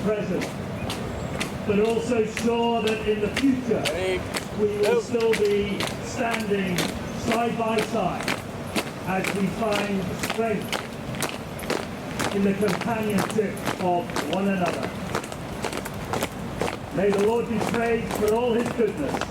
present, but also sure that in the future we will still be standing side by side as we find strength in the companionship of one another. May the Lord be praised for all his goodness.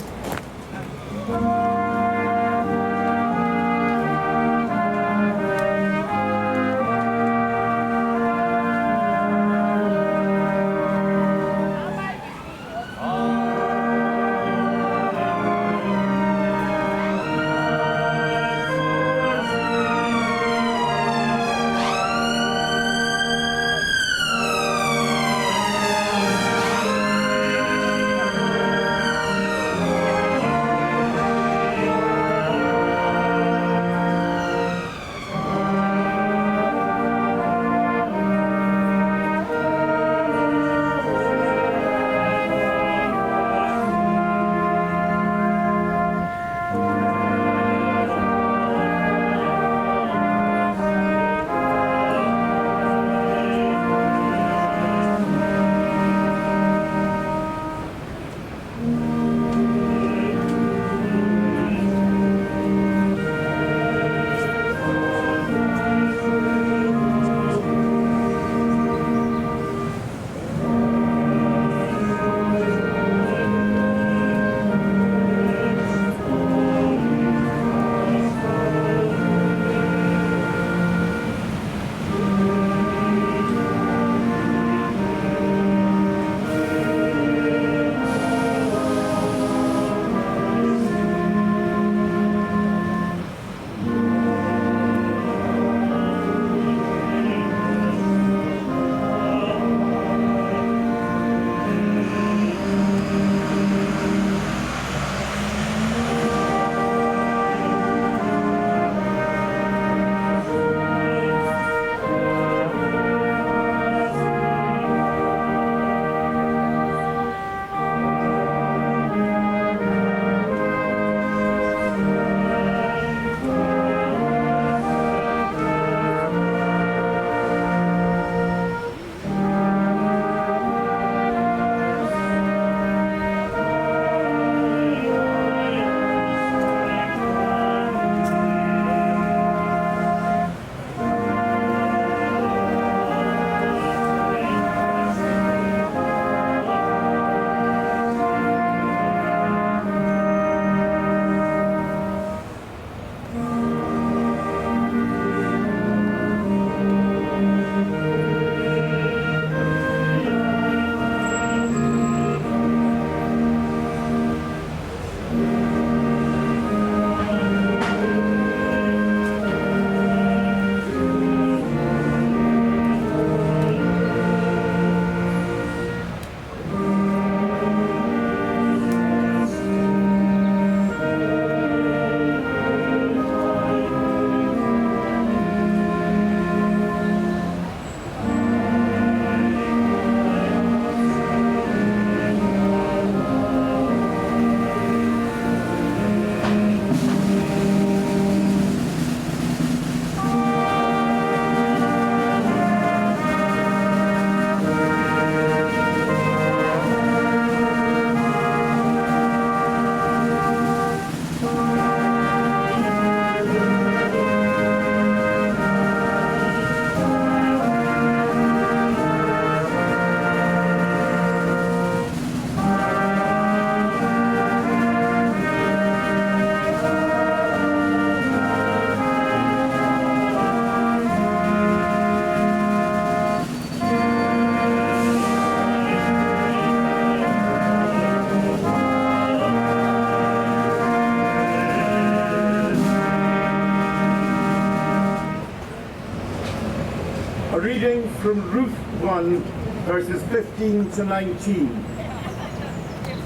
A reading from Ruth 1, verses 15 to 19.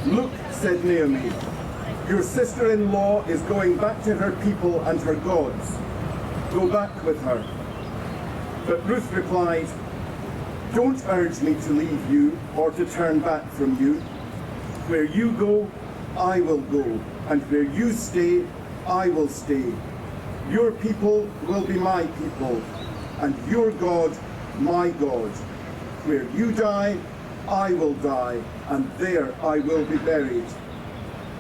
Look, said Naomi, your sister-in-law is going back to her people and her gods. Go back with her. But Ruth replied, don't urge me to leave you or to turn back from you. Where you go, I will go, and where you stay, I will stay. Your people will be my people, and your God, my God. Where you die, I will die, and there I will be buried.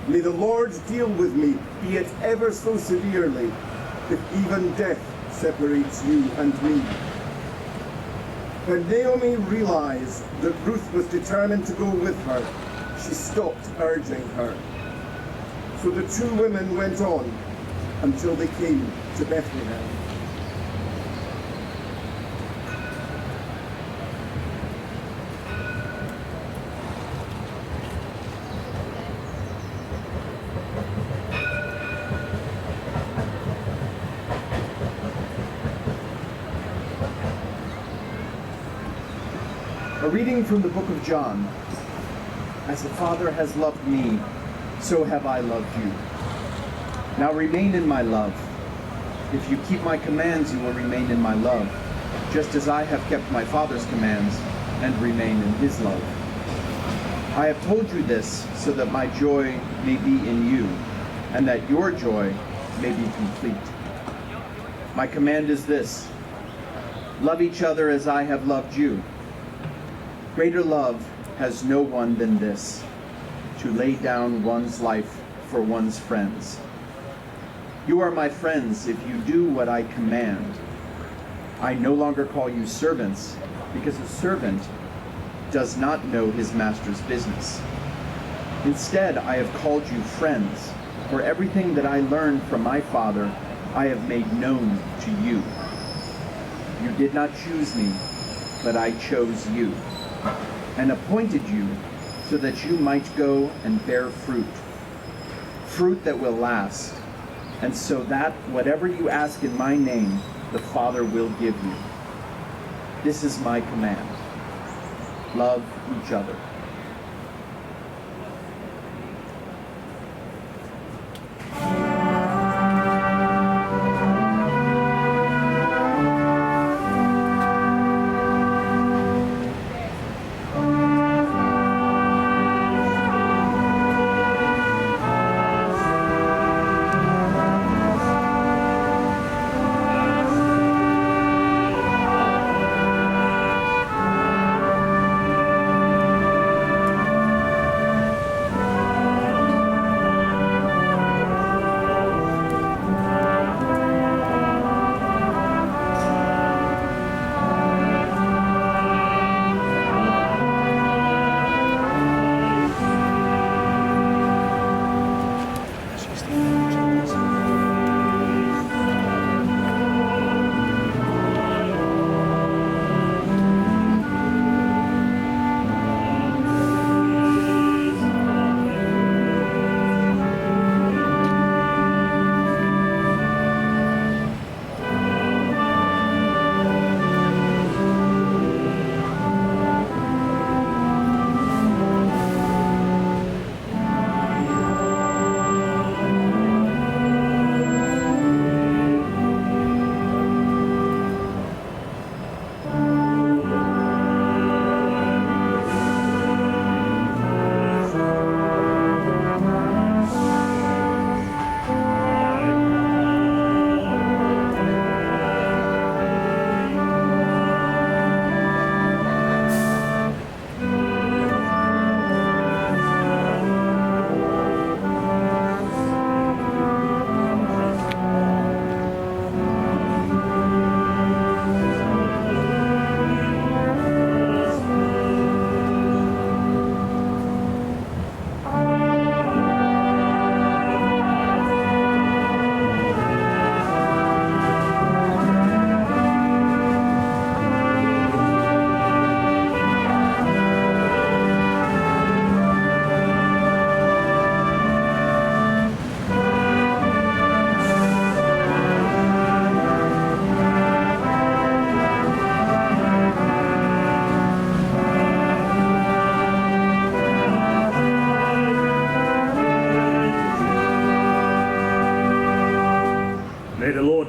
May the Lord deal with me, be it ever so severely, if even death separates you and me." When Naomi realized that Ruth was determined to go with her, she stopped urging her. So the two women went on until they came to Bethlehem. A reading from the Book of John. As the Father has loved me, so have I loved you. Now remain in my love. If you keep my commands, you will remain in my love, just as I have kept my Father's commands and remain in his love. I have told you this so that my joy may be in you, and that your joy may be complete. My command is this: love each other as I have loved you. Greater love has no one than this, to lay down one's life for one's friends. You are my friends if you do what I command. I no longer call you servants, because a servant does not know his master's business. Instead, I have called you friends, for everything that I learned from my Father I have made known to you. You did not choose me, but I chose you, and appointed you so that you might go and bear fruit, fruit that will last, and so that whatever you ask in my name, the Father will give you. This is my command: love each other.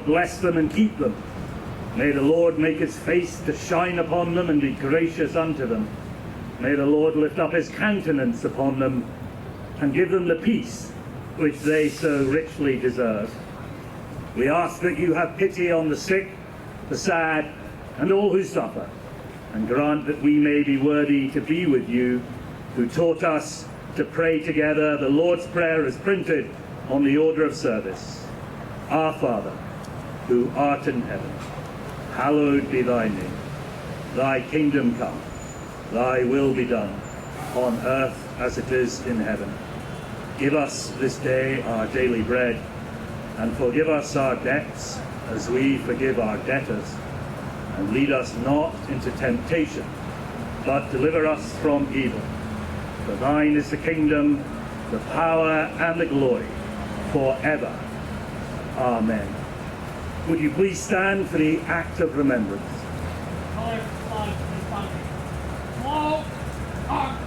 Bless them and keep them. May the Lord make his face to shine upon them and be gracious unto them. May the Lord lift up his countenance upon them and give them the peace which they so richly deserve. We ask that you have pity on the sick, the sad, and all who suffer. and grant that we may be worthy to be with you, who taught us to pray together the Lord's Prayer as printed on the order of service. Our Father, who art in heaven, hallowed be thy name. Thy kingdom come, thy will be done, on earth as it is in heaven. Give us this day our daily bread, and forgive us our debts as we forgive our debtors. And lead us not into temptation, but deliver us from evil. For thine is the kingdom, the power, and the glory, forever. Amen. Would you please stand for the act of remembrance? Color, flag, and country. Slow, arm.